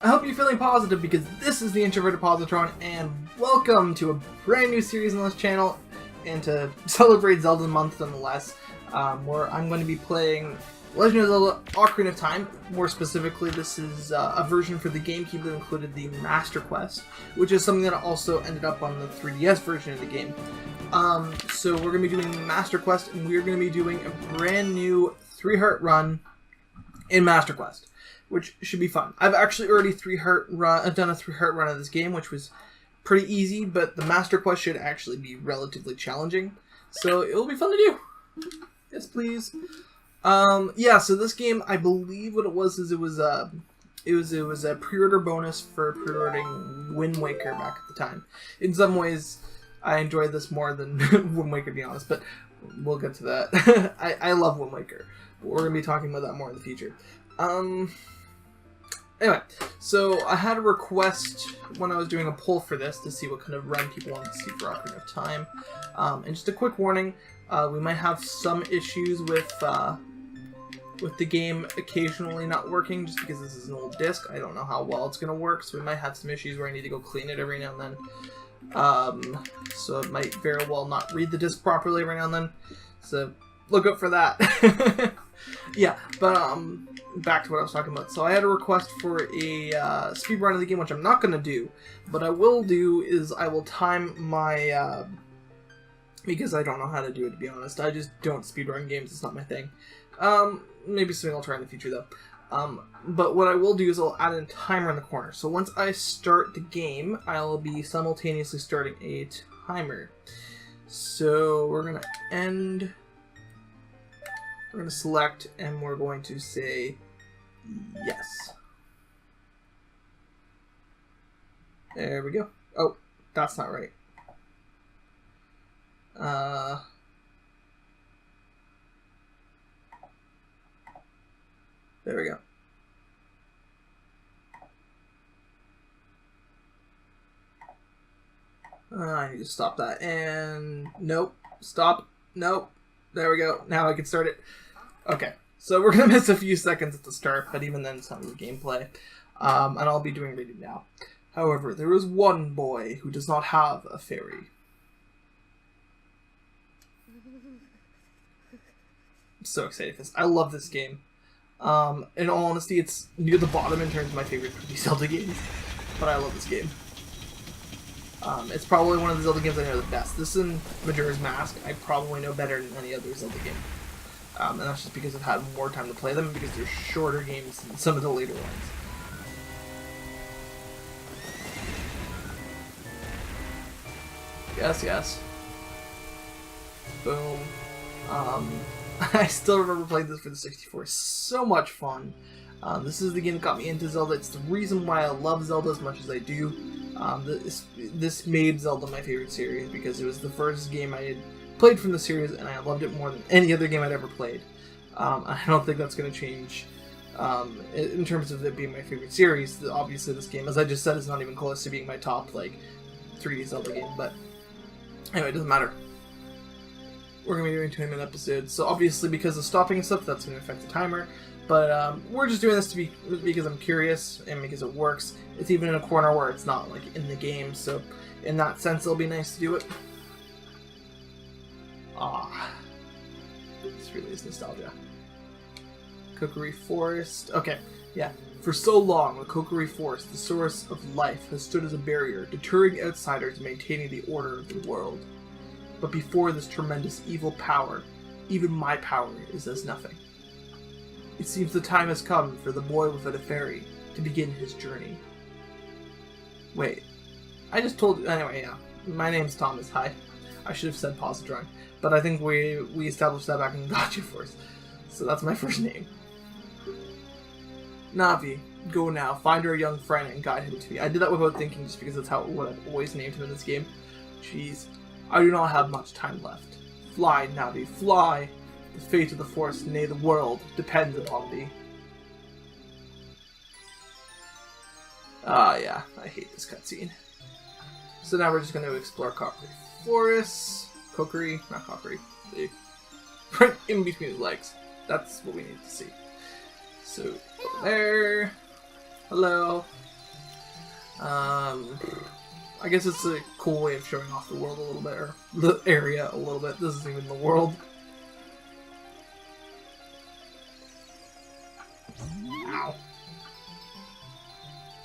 I hope you're feeling positive because this is the Introverted Positron, and welcome to a brand new series on this channel, and to celebrate Zelda Month nonetheless, where I'm going to be playing Legend of Zelda Ocarina of Time. More specifically, this is a version for the GameCube that included the Master Quest, which is something that also ended up on the 3DS version of the game. So we're going to be doing Master Quest, and we're going to be doing a brand new 3-heart run in Master Quest, which should be fun. I've actually already done a 3-heart run of this game, which was pretty easy, but the Master Quest should actually be relatively challenging, so it'll be fun to do. Yes, please. Yeah, so this game, I believe what it was is it was a pre-order bonus for pre-ordering Wind Waker back at the time. In some ways, I enjoyed this more than Wind Waker, to be honest, but we'll get to that. I love Wind Waker, but we're going to be talking about that more in the future. Anyway, so I had a request when I was doing a poll for this to see what kind of run people wanted to see for Ocarina of Time. And just a quick warning, we might have some issues with the game occasionally not working, just because this is an old disc. I don't know how well it's going to work, so we might have some issues where I need to go clean it every now and then. So it might very well not read the disc properly every now and then. So look out for that. Yeah, but back to what I was talking about. So I had a request for a speedrun of the game, which I'm not going to do. But I will do is I will time my... because I don't know how to do it, to be honest. I just don't speedrun games. It's not my thing. Maybe something I'll try in the future, though. But what I will do is I'll add a timer in the corner. So once I start the game, I'll be simultaneously starting a timer. So we're going to end... We're going to select, and we're going to say yes. There we go. Oh, that's not right. There we go. I need to stop that, and nope, stop, nope. There we go. Now I can start it. Okay, so we're going to miss a few seconds at the start, but even then it's not really gameplay. And I'll be doing reading now. However, there is one boy who does not have a fairy. I'm so excited for this. I love this game. In all honesty, it's near the bottom in terms of my favorite 3D Zelda games, but I love this game. It's probably one of the Zelda games I know the best. This and Majora's Mask I probably know better than any other Zelda game. And that's just because I've had more time to play them, because they're shorter games than some of the later ones. Yes, yes. Boom. I still remember playing this for the 64. So much fun. This is the game that got me into Zelda. It's the reason why I love Zelda as much as I do. This made Zelda my favorite series, because it was the first game I had played from the series, and I loved it more than any other game I'd ever played. I don't think that's going to change in terms of it being my favorite series. Obviously, this game, as I just said, is not even close to being my top 3D Zelda game, but anyway, it doesn't matter. We're going to be doing 20-minute episodes, so obviously because of stopping and stuff, that's going to affect the timer. But we're just doing this because I'm curious, and because it works. It's even in a corner where it's not in the game, so in that sense it'll be nice to do it. Ah, this really is nostalgia. Kokiri Forest. Okay, yeah. For so long, the Kokiri Forest, the source of life, has stood as a barrier, deterring outsiders and maintaining the order of the world. But before this tremendous evil power, even my power is as nothing. It seems the time has come for the boy without a fairy to begin his journey. Wait, I just told you. Anyway, yeah. My name's Thomas. Hi. I should have said Positron, but I think we established that back in Gotcha Force, so that's my first name. Navi, go now. Find our young friend and guide him to me. I did that without thinking, just because that's what I've always named him in this game. Jeez. I do not have much time left. Fly, Navi, fly! The fate of the forest, nay the world, depends upon thee. Ah, yeah, I hate this cutscene. So now we're just going to explore Kokiri Forest. Kokiri, not Kokiri. Right in between his legs. That's what we need to see. So, over there. Hello. I guess it's a cool way of showing off the world a little bit, or the area a little bit. This isn't even the world. Ow.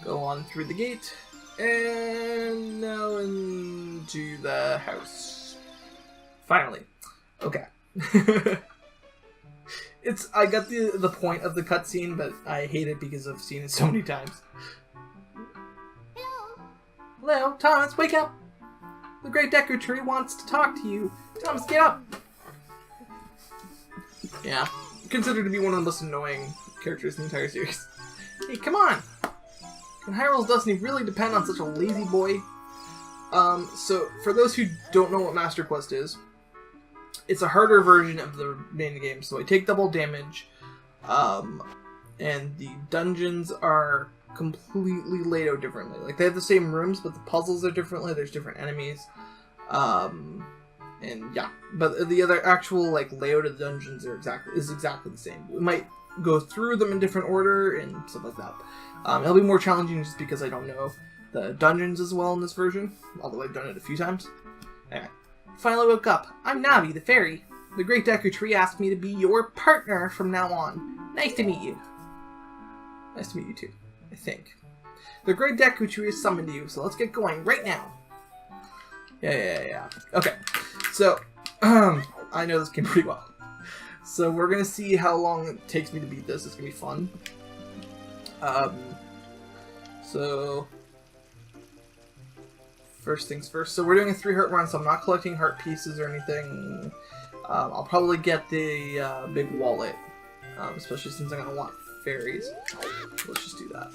Go on through the gate, and now into the house. Finally. Okay. I got the point of the cutscene, but I hate it because I've seen it so many times. Hello, Thomas, wake up! The Great Deku Tree wants to talk to you. Thomas, get up! Yeah, considered to be one of the most annoying characters in the entire series. Hey, come on! Can Hyrule's destiny really depend on such a lazy boy? So, for those who don't know what Master Quest is, it's a harder version of the main game, so I take double damage, and the dungeons are completely laid out differently. Like, they have the same rooms, but the puzzles are differently, there's different enemies, and yeah. But the other actual, like, layout of the dungeons is exactly the same. We might go through them in different order and stuff like that. It'll be more challenging just because I don't know the dungeons as well in this version, although I've done it a few times. Anyway. Finally woke up. I'm Navi, the fairy. The Great Deku Tree asked me to be your partner from now on. Nice to meet you. Nice to meet you too, I think. The Great Deku Tree has summoned you, so let's get going right now. Yeah. Okay, so, I know this game pretty well. So we're gonna see how long it takes me to beat this. It's gonna be fun. So... First things first. So we're doing a 3-heart run, so I'm not collecting heart pieces or anything. I'll probably get the big wallet, especially since I'm going to want fairies. Let's just do that.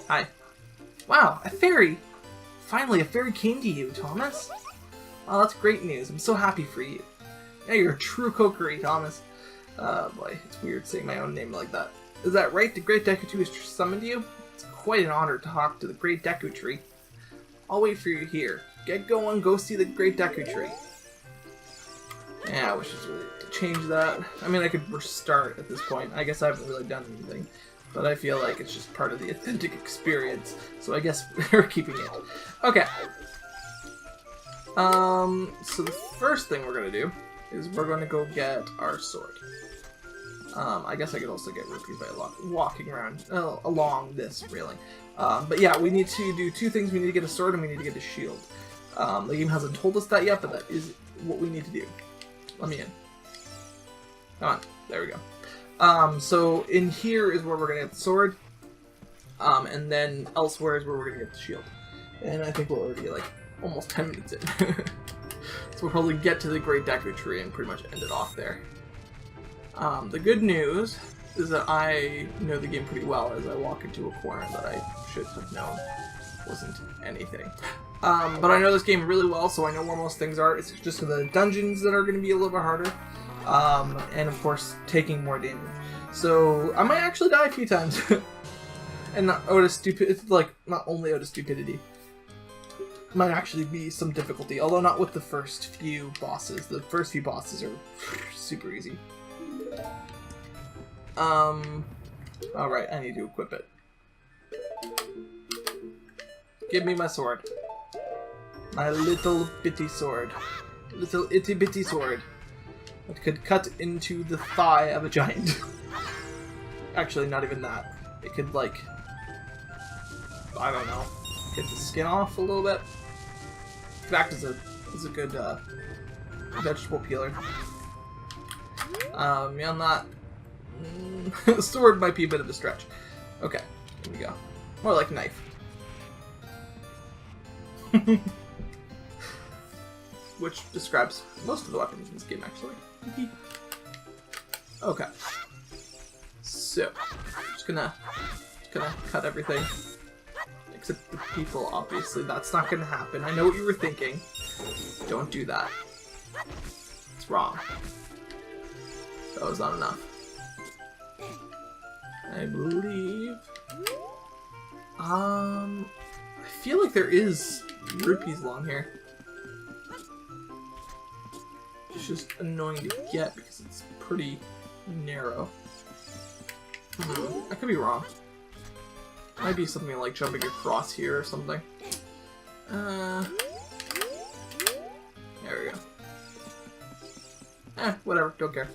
Hi. Wow, a fairy! Finally, a fairy came to you, Thomas. Oh, that's great news. I'm so happy for you. Yeah, you're a true Kokiri, Thomas. Boy, it's weird saying my own name like that. Is that right? The Great Deku Tree has summoned you? It's quite an honor to talk to the Great Deku Tree. I'll wait for you here. Get going, go see the Great Deku Tree. Yeah, I wish I really to change that. I mean, I could restart at this point. I guess I haven't really done anything. But I feel like it's just part of the authentic experience. So I guess we're keeping it. Okay. So the first thing we're going to do is we're going to go get our sword. I guess I could also get rupees by walking around along this railing. But yeah, we need to do two things. We need to get a sword and we need to get a shield. The game hasn't told us that yet, but that is what we need to do. Let me in. Come on. There we go. So in here is where we're going to get the sword. And then elsewhere is where we're going to get the shield. And I think we're already like almost 10 minutes in. So we'll probably get to the Great Deku Tree and pretty much end it off there. The good news is that I know the game pretty well as I walk into a corner that I should have known wasn't anything. But I know this game really well, so I know where most things are. It's just the dungeons that are going to be a little bit harder. And of course, taking more damage. So I might actually die a few times. And not out of stupidity, like, not only out of stupidity. Might actually be some difficulty, although not with the first few bosses. The first few bosses are super easy. Alright, I need to equip it. Give me my sword. My little bitty sword. Little itty bitty sword. That could cut into the thigh of a giant. Actually, not even that. It could, like... I don't know. Get the skin off a little bit. It could act as a good, vegetable peeler. Beyond that... sword might be a bit of a stretch. Okay, here we go. More like knife. Which describes most of the weapons in this game, actually. Okay. So, just gonna cut everything. Except the people, obviously. That's not gonna happen. I know what you were thinking. Don't do that. It's wrong. That was not enough. I believe... I feel like there is rupees along here. It's just annoying to get because it's pretty narrow. I could be wrong. Might be something like jumping across here or something. There we go. Whatever, don't care.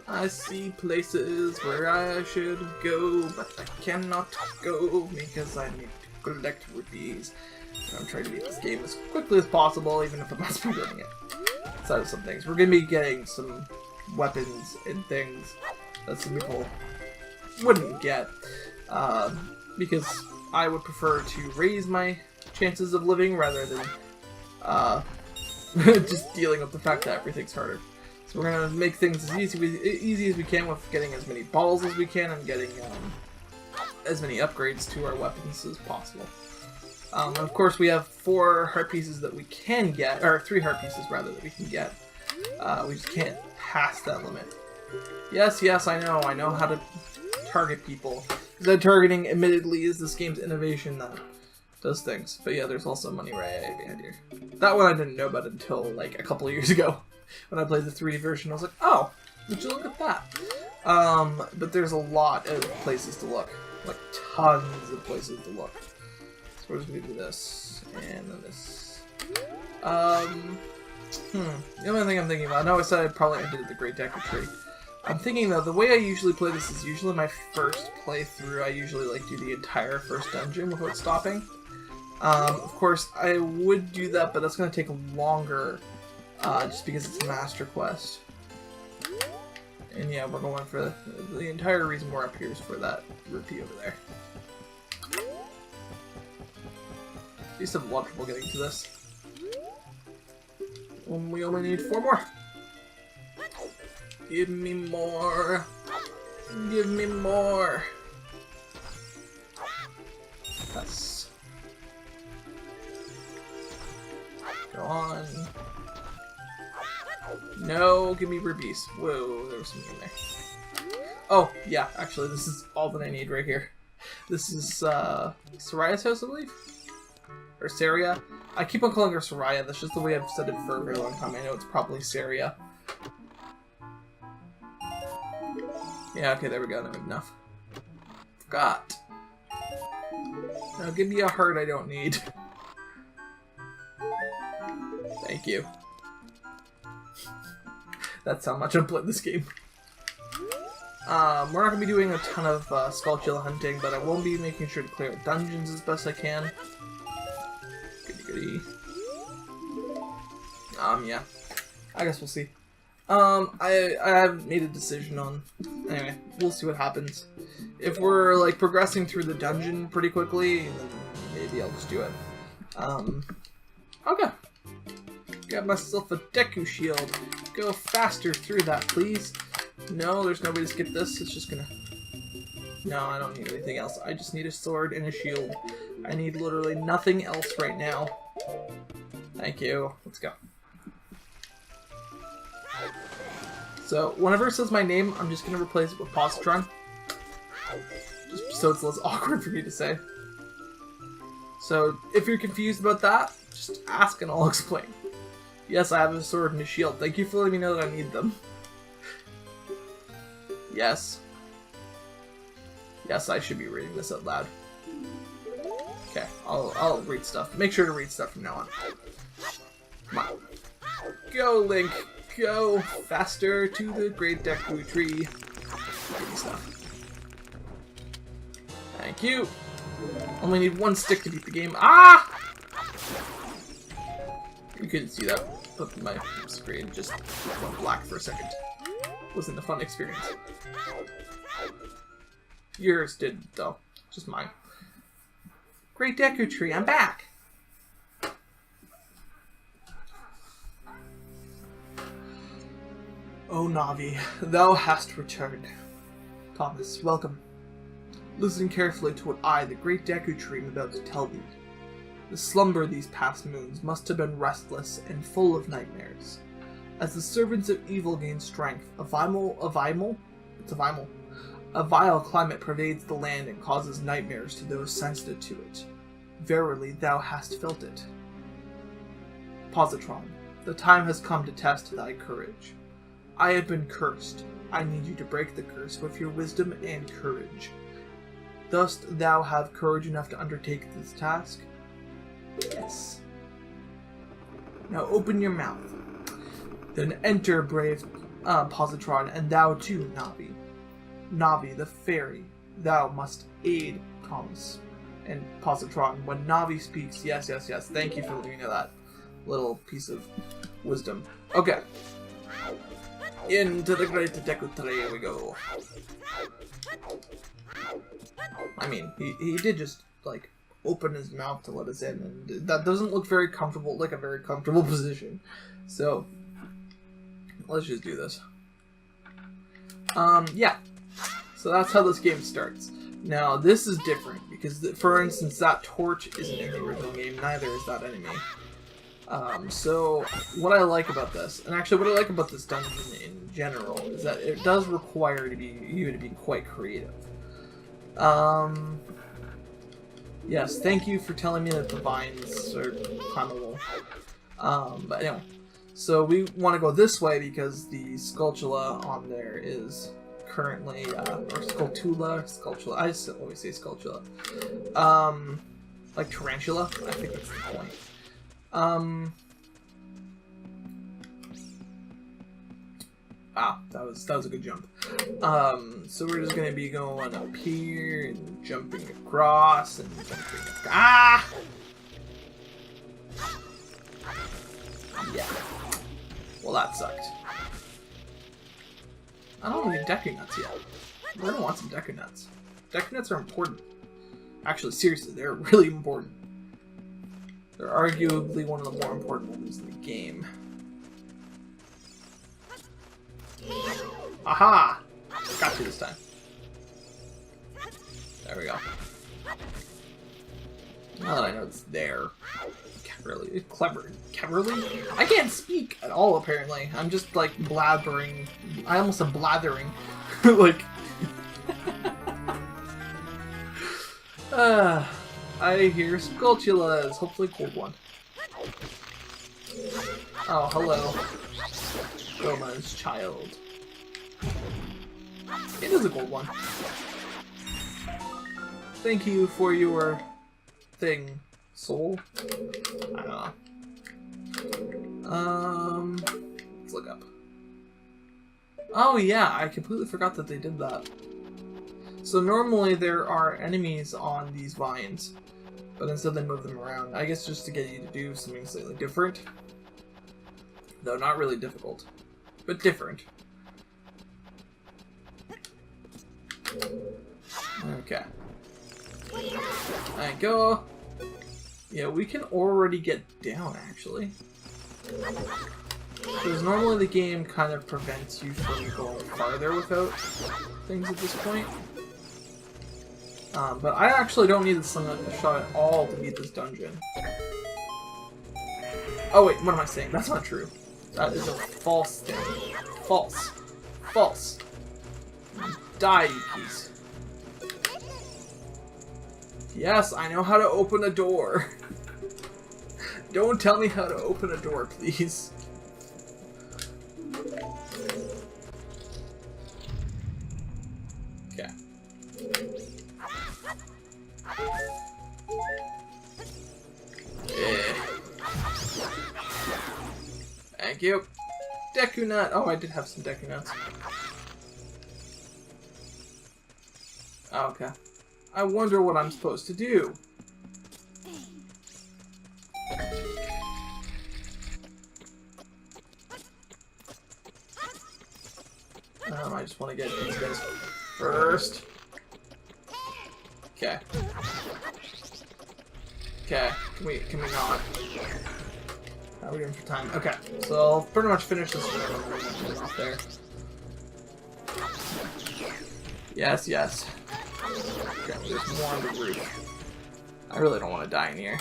I see places where I should go, but I cannot go because I need to collect rupees. I'm trying to beat this game as quickly as possible, even if I'm not speedrunning it. So some things. We're gonna be getting some weapons and things that some people wouldn't get, because I would prefer to raise my chances of living rather than just dealing with the fact that everything's harder. So we're gonna make things as easy as we can with getting as many balls as we can and getting as many upgrades to our weapons as possible. And of course, we have 4 heart pieces that we can get, or 3 heart pieces rather that we can get. We just can't pass that limit. Yes, I know how to target people. Because targeting, admittedly, is this game's innovation that does things. But yeah, there's also money right behind here. That one I didn't know about until like a couple of years ago. When I played the 3D version, I was like, oh, would you look at that? But there's a lot of places to look. Like, tons of places to look. So we're just going to do this, and then this. The only thing I'm thinking about, I know I said I'd probably ended at the Great Deku Tree. I'm thinking, though, the way I usually play this is usually my first playthrough. I usually, like, do the entire first dungeon without stopping. Of course, I would do that, but that's going to take longer. Just because it's a master quest. And yeah, we're going for the entire reason we're up here is for that rupee over there. I used to have a lot of trouble getting to this. We only need 4 more. Give me more. Give me more. Yes. Go on. No, give me rubies. Whoa, there was something in there. Oh, yeah, actually, this is all that I need right here. This is, Soraya's house, I believe? Or Saria? I keep on calling her Soraya, that's just the way I've said it for a very long time. I know it's probably Saria. Yeah, okay, there we go, enough. Forgot. Now give me a heart I don't need. Thank you. That's how much I've played this game. We're not going to be doing a ton of Skulltula hunting, but I will be making sure to clear out dungeons as best I can. Goody. Yeah. I guess we'll see. I haven't made a decision on... Anyway, we'll see what happens. If we're, like, progressing through the dungeon pretty quickly, then maybe I'll just do it. Okay. Got myself a Deku Shield. Go faster through that, please. No, there's no way to skip this. It's just gonna... No, I don't need anything else. I just need a sword and a shield. I need literally nothing else right now. Thank you. Let's go. So, whenever it says my name, I'm just gonna replace it with Positron. Just so it's less awkward for me to say. So, if you're confused about that, just ask and I'll explain. Yes, I have a sword and a shield. Thank you for letting me know that I need them. Yes. Yes, I should be reading this out loud. Okay, I'll read stuff. Make sure to read stuff from now on. Come on. Go, Link. Go faster to the Great Deku Tree. Give me stuff. Thank you. Only need 1 stick to beat the game. Ah! You couldn't see that, but my screen just went black for a second. Wasn't a fun experience. Yours did, though. Just mine. Great Deku Tree, I'm back! Oh, Navi, thou hast returned. Thomas, welcome. Listen carefully to what I, the Great Deku Tree, am about to tell thee. The slumber these past moons must have been restless and full of nightmares. As the servants of evil gain strength, a vile climate pervades the land and causes nightmares to those sensitive to it. Verily, thou hast felt it. Positron, the time has come to test thy courage. I have been cursed. I need you to break the curse with your wisdom and courage. Dost thou have courage enough to undertake this task? Yes. Now open your mouth. Then enter, brave Positron, and thou too, Navi. Navi, the fairy, thou must aid Thomas and Positron. When Navi speaks, yes, yes, yes. Thank you for leaving that little piece of wisdom. Okay. Into the great Deku we go. I mean, he did just, like, open his mouth to let us in, and that doesn't look very comfortable, like a very comfortable position. So, let's just do this. Yeah. So that's how this game starts. Now, this is different, because, for instance, that torch isn't in the original game, neither is that enemy. So, what I like about this, and actually what I like about this dungeon in general, is that it does require you to be quite creative. Yes, thank you for telling me that the vines are climbable. But anyway, so we want to go this way because the Skulltula on there is currently, or Skulltula, I just always say Skulltula. Like Tarantula, I think that's the point. That was a good jump. So we're just gonna be going up here and jumping across and jumping Yeah. Well, that sucked. I don't have any Deku Nuts yet. We're gonna want some Deku Nuts. Deku Nuts are important. Actually, seriously, they're really important. They're arguably one of the more important ones in the game. Aha! Got you this time. There we go. Now that I know it's there. Really cleverly? I can't speak at all, apparently. I'm just, like, blathering. I almost said blathering. Like... I hear Skulltulas. Hopefully a cold one. Oh, hello. Roma's child. It is a gold one. Thank you for your thing, soul. I don't know. Let's look up. Oh yeah, I completely forgot that they did that. So normally there are enemies on these vines, but instead they move them around. I guess just to get you to do something slightly different. Though not really difficult, but different. Okay. There you go. Yeah, we can already get down, actually. Because normally the game kind of prevents you from going farther without things at this point. But I actually don't need the slingshot at all to beat this dungeon. Oh wait, what am I saying? That's not true. That is a false thing. False. False. Die, you piece. Yes, I know how to open a door. Don't tell me how to open a door, please. Okay. Thank you. Deku Nut. Oh, I did have some Deku Nuts. Oh, okay. I wonder what I'm supposed to do. I just want to get these guys first. Okay. Okay. Can we not? How are we doing for time? Okay. So I'll pretty much finish this one off there. Yes, yes. Okay, there's more on the roof. I really don't want to die in here.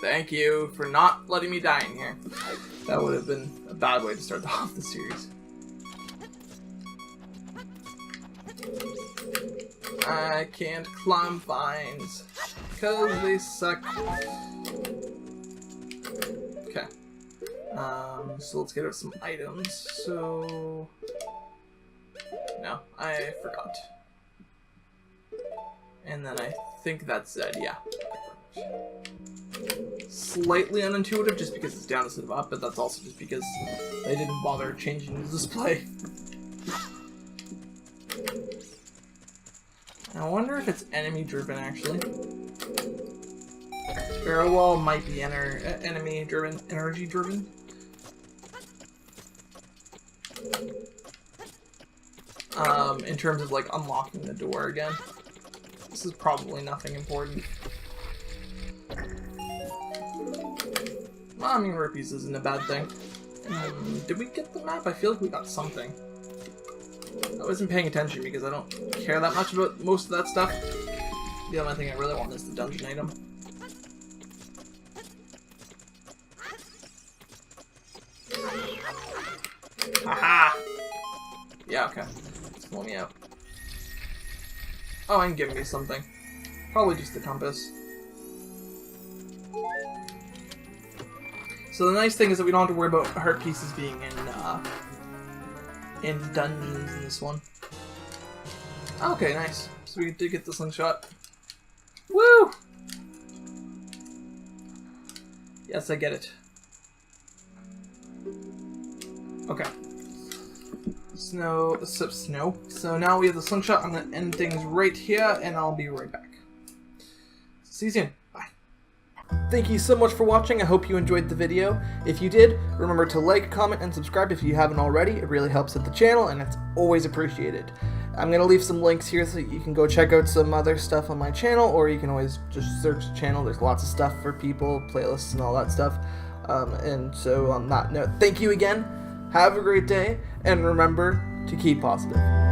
Thank you for not letting me die in here. That would have been a bad way to start off the series. I can't climb vines because they suck. Okay. So let's get out some items. So... No, I forgot. And then I think that's it, yeah. Slightly unintuitive just because it's down instead of up, but that's also just because they didn't bother changing the display. I wonder if it's enemy driven actually. Barrel wall might be enemy driven, energy driven. In terms of like unlocking the door again. This is probably nothing important. Well, I mean, rupees isn't a bad thing. Did we get the map? I feel like we got something. I wasn't paying attention because I don't care that much about most of that stuff. The only thing I really want is the dungeon item. Haha! Yeah, okay. It's pulling me out. Oh, and giving me something. Probably just the compass. So the nice thing is that we don't have to worry about heart pieces being in dungeons in this one. Okay, nice. So we did get the slingshot. Woo! Yes, I get it. Okay. Snow. So now we have the slingshot. I'm going to end things right here, and I'll be right back. See you soon. Bye. Thank you so much for watching. I hope you enjoyed the video. If you did, remember to like, comment, and subscribe if you haven't already. It really helps with the channel, and it's always appreciated. I'm going to leave some links here so you can go check out some other stuff on my channel, or you can always just search the channel. There's lots of stuff for people, playlists, and all that stuff. And so on that note, thank you again. Have a great day, and remember to keep positive.